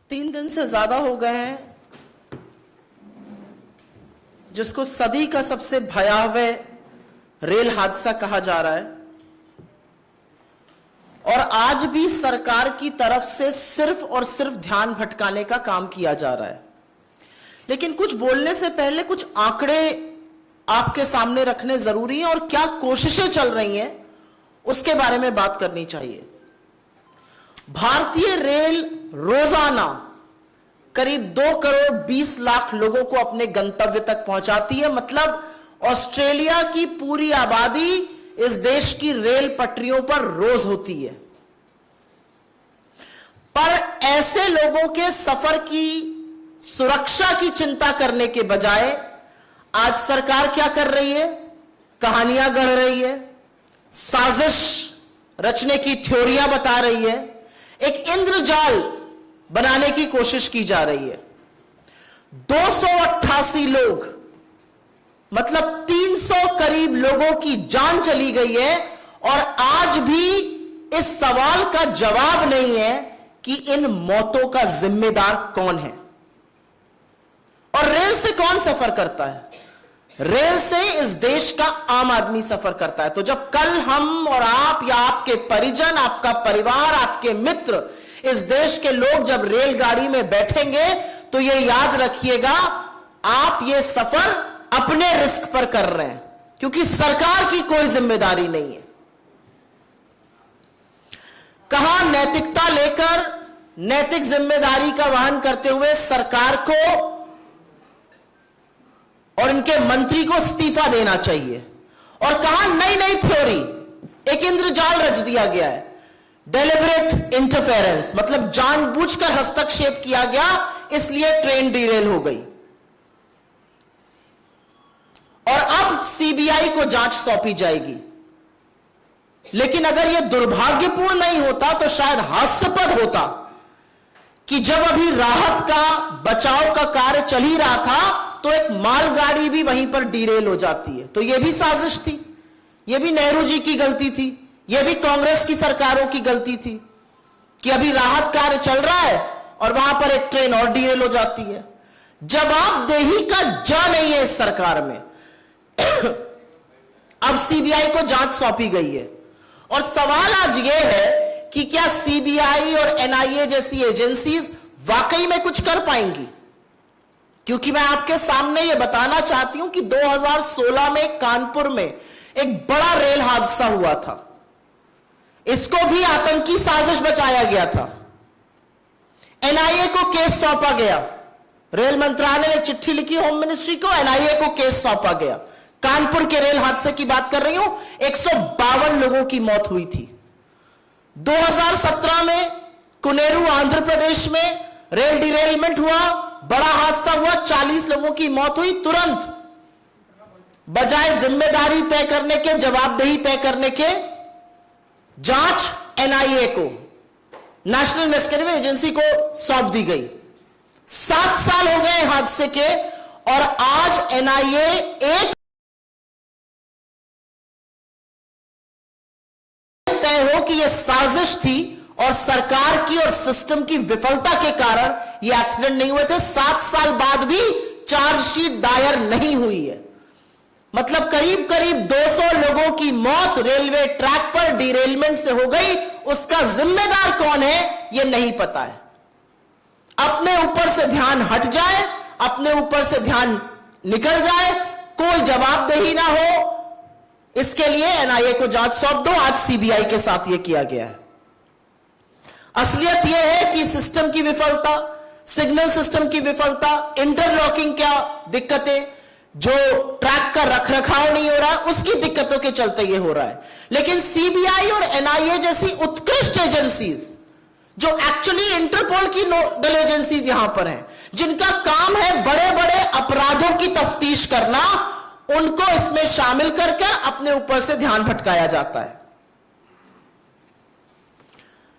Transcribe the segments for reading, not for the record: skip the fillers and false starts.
3 दिन से ज्यादा हो गए हैं जिसको सदी का सबसे भयावह रेल हादसा कहा जा रहा है, और आज भी सरकार की तरफ से सिर्फ और सिर्फ ध्यान भटकाने का काम किया जा रहा है। लेकिन कुछ बोलने से पहले कुछ आंकड़े आपके सामने रखने जरूरी हैं और क्या कोशिशें चल रही हैं उसके बारे में बात करनी चाहिए। भारतीय रेल रोजाना करीब 2 करोड़ 20 लाख लोगों को अपने गंतव्य तक पहुंचाती है। मतलब ऑस्ट्रेलिया की पूरी आबादी इस देश की रेल पटरियों पर रोज होती है। पर ऐसे लोगों के सफर की सुरक्षा की चिंता करने के बजाय आज सरकार क्या कर रही है? कहानियां गढ़ रही है, साजिश रचने की थ्योरियां बता रही है, एक इंद्रजाल बनाने की कोशिश की जा रही है। 288 लोग, मतलब 300 करीब लोगों की जान चली गई है और आज भी इस सवाल का जवाब नहीं है कि इन मौतों का जिम्मेदार कौन है। और रेल से कौन सफर करता है? रेल से इस देश का आम आदमी सफर करता है। तो जब कल हम और आप या आपके परिजन, आपका परिवार, आपके मित्र, इस देश के लोग जब रेलगाड़ी में बैठेंगे तो यह याद रखिएगा, आप ये सफर अपने रिस्क पर कर रहे हैं, क्योंकि सरकार की कोई जिम्मेदारी नहीं है। कहां नैतिकता लेकर नैतिक जिम्मेदारी का वहन करते हुए सरकार को और इनके मंत्री को इस्तीफा देना चाहिए, और कहां नई नई थ्योरी, एक इंद्रजाल रच दिया गया है, डेलिबरेट इंटरफेरेंस, मतलब जानबूझकर हस्तक्षेप किया गया इसलिए ट्रेन डिरेल हो गई। और अब सीबीआई को जांच सौंपी जाएगी। लेकिन अगर यह दुर्भाग्यपूर्ण नहीं होता तो शायद हास्यास्पद होता कि जब अभी राहत का, बचाव का कार्य चल ही रहा था तो एक मालगाड़ी भी वहीं पर डिरेल हो जाती है। तो यह भी साजिश थी, यह भी नेहरू जी की गलती थी, यह भी कांग्रेस की सरकारों की गलती थी कि अभी राहत कार्य चल रहा है और वहां पर एक ट्रेन और डिरेल हो जाती है। जवाबदेही का जा नहीं है इस सरकार में। अब सीबीआई को जांच सौंपी गई है और सवाल आज यह है कि क्या सीबीआई और एनआईए जैसी एजेंसीज वाकई में कुछ कर पाएंगी? क्योंकि मैं आपके सामने यह बताना चाहती हूं कि 2016 में कानपुर में एक बड़ा रेल हादसा हुआ था। इसको भी आतंकी साजिश बचाया गया था। एनआईए को केस सौंपा गया, रेल मंत्रालय ने चिट्ठी लिखी होम मिनिस्ट्री को, एनआईए को केस सौंपा गया। कानपुर के रेल हादसे की बात कर रही हूं, 152 लोगों की मौत हुई थी। 2017 में कुनेरू आंध्र प्रदेश में रेल डिरेलमेंट हुआ, बड़ा हादसा हुआ, 40 लोगों की मौत हुई। तुरंत बजाय जिम्मेदारी तय करने के, जवाबदेही तय करने के, जांच एनआईए को, नेशनल इन्वेस्टिगेटिव एजेंसी को सौंप दी गई। 7 साल हो गए हादसे के और आज एनआईए एक तय हो कि यह साजिश थी और सरकार की और सिस्टम की विफलता के कारण यह एक्सीडेंट नहीं हुए थे। 7 साल बाद भी चार्जशीट दायर नहीं हुई है। मतलब करीब करीब 200 लोगों की मौत रेलवे ट्रैक पर डिरेलमेंट से हो गई। उसका जिम्मेदार कौन है यह नहीं पता है। अपने ऊपर से ध्यान हट जाए, अपने ऊपर से ध्यान निकल जाए, कोई जवाबदेही ना हो, इसके लिए एनआईए को जांच सौंप दो। आज सीबीआई के साथ यह किया गया है। असलियत यह है कि सिस्टम की विफलता, सिग्नल सिस्टम की विफलता, इंटरलॉकिंग क्या दिक्कतें, जो ट्रैक का रखरखाव नहीं हो रहा, उसकी दिक्कतों के चलते यह हो रहा है। लेकिन सीबीआई और एनआईए जैसी उत्कृष्ट एजेंसीज, जो एक्चुअली इंटरपोल की नोडल एजेंसीज यहां पर हैं, जिनका काम है बड़े बड़े अपराधों की तफ्तीश करना, उनको इसमें शामिल करके अपने ऊपर से ध्यान भटकाया जाता है।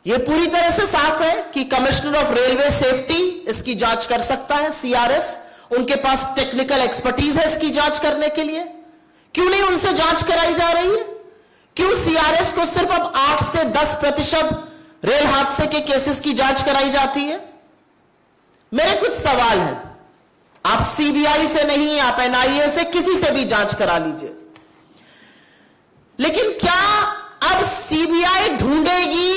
यह पूरी तरह से साफ है कि कमिश्नर ऑफ रेलवे सेफ्टी इसकी जांच कर सकता है, सीआरएस, उनके पास टेक्निकल एक्सपर्टीज है इसकी जांच करने के लिए। क्यों नहीं उनसे जांच कराई जा रही है? क्यों सीआरएस को सिर्फ अब 8 से 10% रेल हादसे के केसेस की जांच कराई जाती है? मेरे कुछ सवाल हैं। आप सीबीआई से नहीं, आप एनआईए से, किसी से भी जांच करा लीजिए, लेकिन क्या अब सीबीआई ढूंढेगी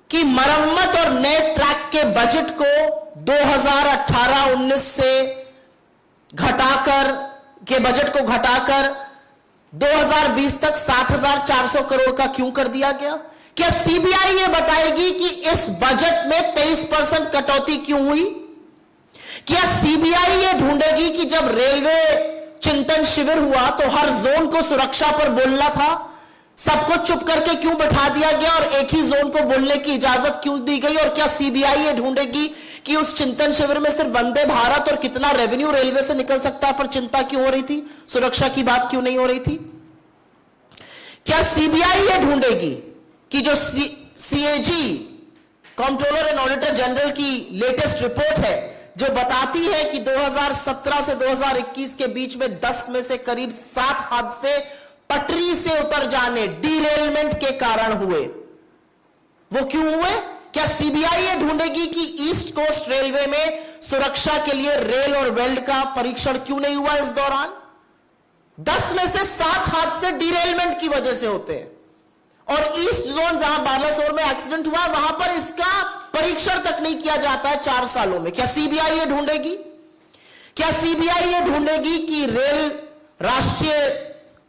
कि मरम्मत और नए ट्रैक के बजट को 2018-19 से घटाकर के बजट को घटाकर 2020 तक 7,400 करोड़ का क्यों कर दिया गया? क्या सीबीआई ये बताएगी कि इस बजट में 23% कटौती क्यों हुई? क्या सीबीआई ये ढूंढेगी कि जब रेलवे चिंतन शिविर हुआ तो हर जोन को सुरक्षा पर बोलना था, सबको चुप करके क्यों बैठा दिया गया और एक ही जोन को बोलने की इजाजत क्यों दी गई? और क्या सीबीआई ये ढूंढेगी कि उस चिंतन शिविर में सिर्फ वंदे भारत और कितना रेवेन्यू रेलवे से निकल सकता है पर चिंता क्यों हो रही थी, सुरक्षा की बात क्यों नहीं हो रही थी? क्या सीबीआई ये ढूंढेगी कि जो CAG controller and auditor general की लेटेस्ट रिपोर्ट है जो बताती है कि 2017 से 2021 के बीच में 10 में से करीब 7 हादसे पटरी से उतर जाने, डीरेलमेंट के कारण हुए, वो क्यों हुए? क्या सीबीआई ये ढूंढेगी कि ईस्ट कोस्ट रेलवे में सुरक्षा के लिए रेल और वेल्ड का परीक्षण क्यों नहीं हुआ इस दौरान? 10 में से 7 हादसे डीरेलमेंट की वजह से होते हैं और ईस्ट जोन जहां बालासोर में एक्सीडेंट हुआ वहां पर इसका परीक्षण तक नहीं किया जाता है 4 सालों में। क्या सीबीआई ये ढूंढेगी? क्या सीबीआई ये ढूंढेगी कि रेल राष्ट्रीय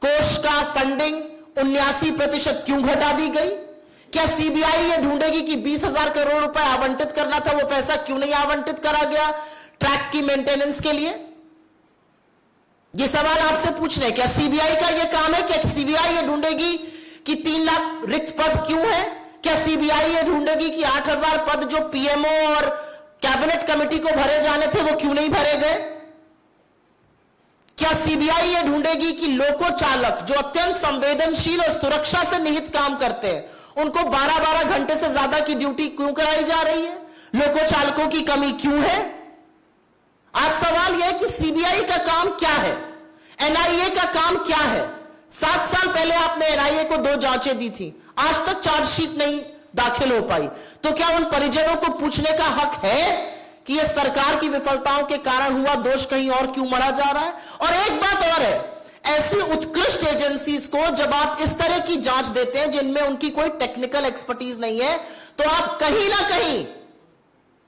कोष का फंडिंग 79% क्यों घटा दी गई? क्या सीबीआई ये ढूंढेगी कि 20,000 करोड़ रुपए आवंटित करना था, वो पैसा क्यों नहीं आवंटित करा गया ट्रैक की मेंटेनेंस के लिए? ये सवाल आपसे पूछने। क्या सीबीआई का ये काम है? क्या सीबीआई ये ढूंढेगी कि 3 लाख रिक्त पद क्यों है? क्या सीबीआई ये ढूंढेगी कि 8,000 पद जो पीएमओ और कैबिनेट कमेटी को भरे जाने थे वो क्यों नहीं भरे गए? क्या सीबीआई ये ढूंढेगी कि लोको चालक जो अत्यंत संवेदनशील और सुरक्षा से निहित काम करते हैं उनको 12-12 घंटे से ज्यादा की ड्यूटी क्यों कराई जा रही है? लोको चालकों की कमी क्यों है? आज सवाल यह है कि सीबीआई का काम क्या है, एनआईए का काम क्या है? 7 साल पहले आपने एनआईए को 2 जांचें दी थी, आज तक चार्जशीट नहीं दाखिल हो पाई, तो क्या उन परिजनों को पूछने का हक है कि यह सरकार की विफलताओं के कारण हुआ, दोष कहीं और क्यों मढ़ा जा रहा है? और एक बात और है, ऐसी उत्कृष्ट एजेंसीज को जब आप इस तरह की जांच देते हैं जिनमें उनकी कोई टेक्निकल एक्सपर्टीज नहीं है, तो आप कहीं ना कहीं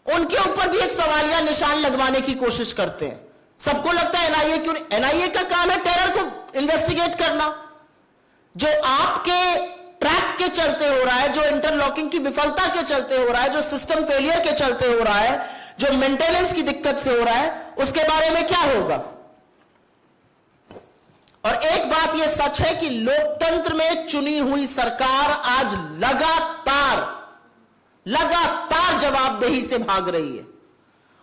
उनके ऊपर भी एक सवालिया निशान लगवाने की कोशिश करते हैं। सबको लगता है एनआईए क्यों? एनआईए का काम है टेरर को इन्वेस्टिगेट करना। जो आपके ट्रैक के चलते हो रहा है, जो इंटरलॉकिंग की विफलता के चलते हो रहा है, जो सिस्टम फेलियर के चलते हो रहा है, जो मेंटेनेंस की दिक्कत से हो रहा है, उसके बारे में क्या होगा? और एक बात यह सच है कि लोकतंत्र में चुनी हुई सरकार आज लगातार जवाबदेही से भाग रही है।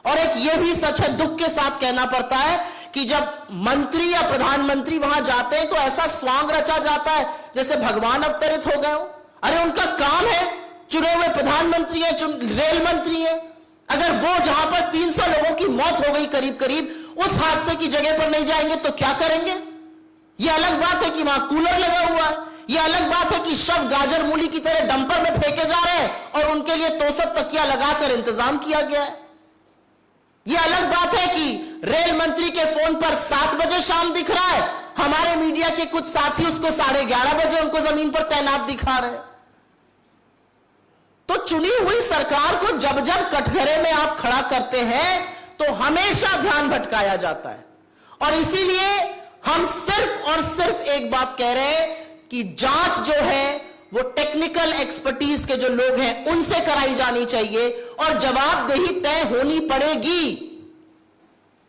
और एक यह भी सच है, दुख के साथ कहना पड़ता है, कि जब मंत्री या प्रधानमंत्री वहां जाते हैं तो ऐसा स्वांग रचा जाता है जैसे भगवान अवतरित हो गए हो। अरे उनका काम है, चुने हुए प्रधानमंत्री है, रेल मंत्री है, अगर वो जहां पर 300 लोगों की मौत हो गई करीब करीब, उस हादसे की जगह पर नहीं जाएंगे तो क्या करेंगे? यह अलग बात है कि वहां कूलर लगा हुआ है, यह अलग बात है कि शव गाजर मूली की तरह डंपर में फेंके जा रहे हैं और उनके लिए तोसक तकिया लगाकर इंतजाम किया गया है। यह अलग बात है कि रेल मंत्री के फोन पर 7 बजे शाम दिख रहा है, हमारे मीडिया के कुछ साथी उसको 11:30 बजे उनको जमीन पर तैनात दिखा रहे हैं। तो चुनी हुई सरकार को जब जब कटघरे में आप खड़ा करते हैं तो हमेशा ध्यान भटकाया जाता है। और इसीलिए हम सिर्फ और सिर्फ एक बात कह रहे हैं कि जांच जो है वो टेक्निकल एक्सपर्टीज के जो लोग हैं उनसे कराई जानी चाहिए और जवाबदेही तय होनी पड़ेगी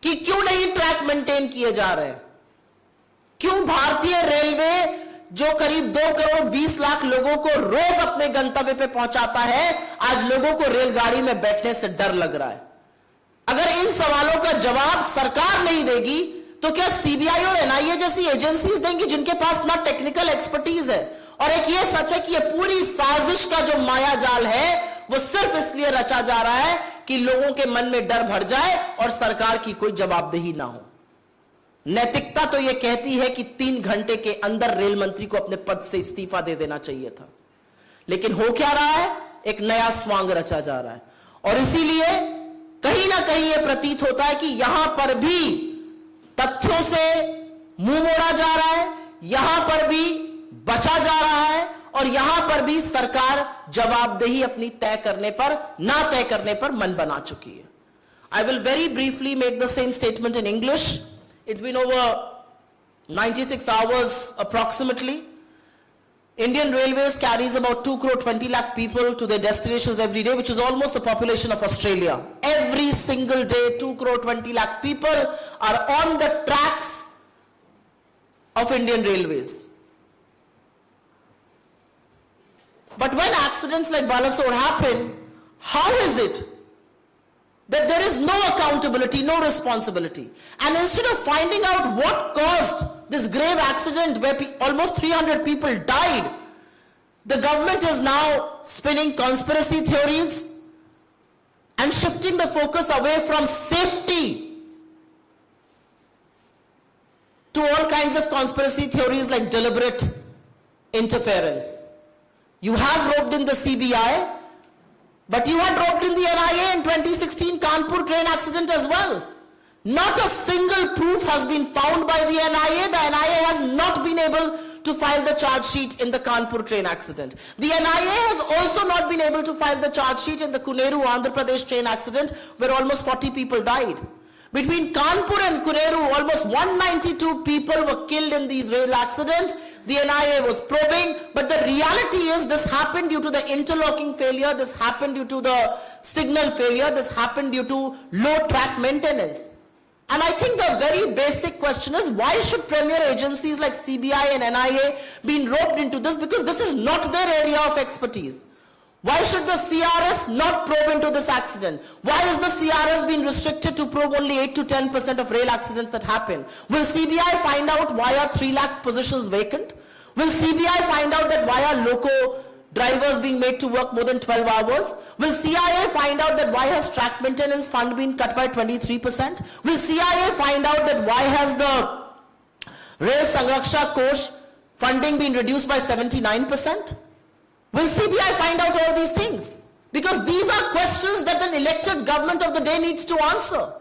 कि क्यों नहीं ट्रैक मेंटेन किए जा रहे हैं, क्यों भारतीय रेलवे जो करीब 2 करोड़ 20 लाख लोगों को रोज अपने गंतव्य पे पहुंचाता है, आज लोगों को रेलगाड़ी में बैठने से डर लग रहा है। अगर इन सवालों का जवाब सरकार नहीं देगी तो क्या सीबीआई और एनआईए जैसी एजेंसीज देंगी जिनके पास ना टेक्निकल एक्सपर्टीज है? और एक ये सच है कि ये पूरी साजिश का जो माया जाल है वो सिर्फ इसलिए रचा जा रहा है कि लोगों के मन में डर भर जाए और सरकार की कोई जवाबदेही ना हो। नैतिकता तो यह कहती है कि 3 घंटे के अंदर रेल मंत्री को अपने पद से इस्तीफा दे देना चाहिए था, लेकिन हो क्या रहा है? एक नया स्वांग रचा जा रहा है। और इसीलिए कहीं ना कहीं यह प्रतीत होता है कि यहां पर भी तथ्यों से मुंह मोड़ा जा रहा है, यहां पर भी बचा जा रहा है और यहां पर भी सरकार जवाबदेही अपनी तय करने पर, ना तय करने पर मन बना चुकी है. I will very briefly make the same statement in English. It's been over 96 hours approximately. Indian Railways carries about 2 crore 20 lakh people to their destinations every day, which is almost the population of Australia. Every single day, 2 crore 20 lakh people are on the tracks of Indian Railways. But when accidents like Balasore happen, how is it that there is no accountability, no responsibility? And instead of finding out what caused this grave accident where almost 300 people died, the government is now spinning conspiracy theories and shifting the focus away from safety to all kinds of conspiracy theories like deliberate interference. You have roped in the CBI, but you had roped in the NIA in 2016 Kanpur train accident as well. Not a single proof has been found by the NIA. The NIA has not been able to file the charge sheet in the Kanpur train accident. The NIA has also not been able to file the charge sheet in the Kuneru, Andhra Pradesh train accident where almost 40 people died. Between Kanpur and Kuneru, almost 192 people were killed in these rail accidents. The NIA was probing, but the reality is this happened due to the interlocking failure, this happened due to the signal failure, this happened due to low track maintenance. And I think the very basic question is, why should premier agencies like CBI and NIA be roped into this? Because this is not their area of expertise. Why should the CRS not probe into this accident? Why is the CRS being restricted to probe only 8 to 10% of rail accidents that happen? Will CBI find out why are 3 lakh positions vacant? Will CBI find out that why are loco drivers being made to work more than 12 hours? Will CIA find out that why has track maintenance fund been cut by 23%? Will CIA find out that why has the Rail Sanraksha Kosh funding been reduced by 79%? Will CBI find out all these things? Because these are questions that an elected government of the day needs to answer.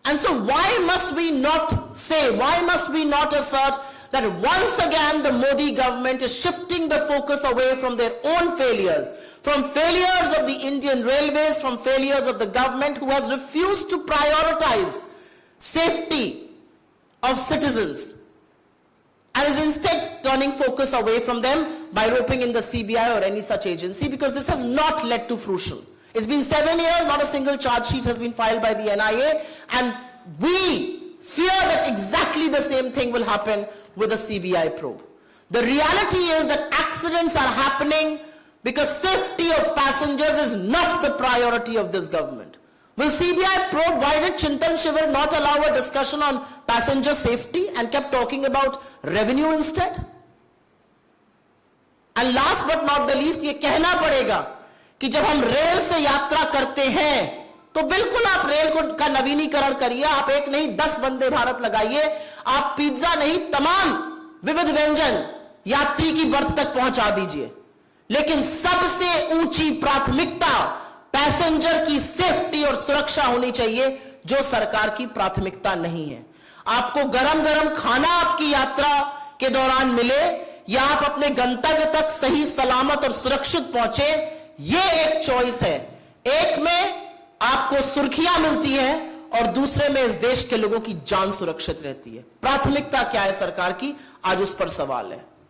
And so why must we not say, why must we not assert that once again the Modi government is shifting the focus away from their own failures, from failures of the Indian Railways, from failures of the government who has refused to prioritize safety of citizens, and is instead turning focus away from them by roping in the CBI or any such agency, because this has not led to fruition. It's been 7 years, not a single charge sheet has been filed by the NIA, and we fear that exactly the same thing will happen with a CBI probe. The reality is that accidents are happening because safety of passengers is not the priority of this government. Will CBI probe why did Chintan Shivir not allow a discussion on passenger safety and kept talking about revenue instead? And last but not the least, ये कहना पड़ेगा कि जब हम rail से यात्रा करते हैं तो बिल्कुल आप रेल का नवीनीकरण करिए, आप एक नहीं 10 वंदे भारत लगाइए, आप पिज्जा नहीं तमाम विविध व्यंजन यात्री की बर्थ तक पहुंचा दीजिए, लेकिन सबसे ऊंची प्राथमिकता पैसेंजर की सेफ्टी और सुरक्षा होनी चाहिए, जो सरकार की प्राथमिकता नहीं है. आपको गरम गरम खाना आपकी यात्रा के दौरान मिले या आप अपने गंतव्य तक सही सलामत और सुरक्षित पहुंचे, यह एक चॉइस है. एक में आपको सुर्खियां मिलती हैं और दूसरे में इस देश के लोगों की जान सुरक्षित रहती है. प्राथमिकता क्या है सरकार की, आज उस पर सवाल है.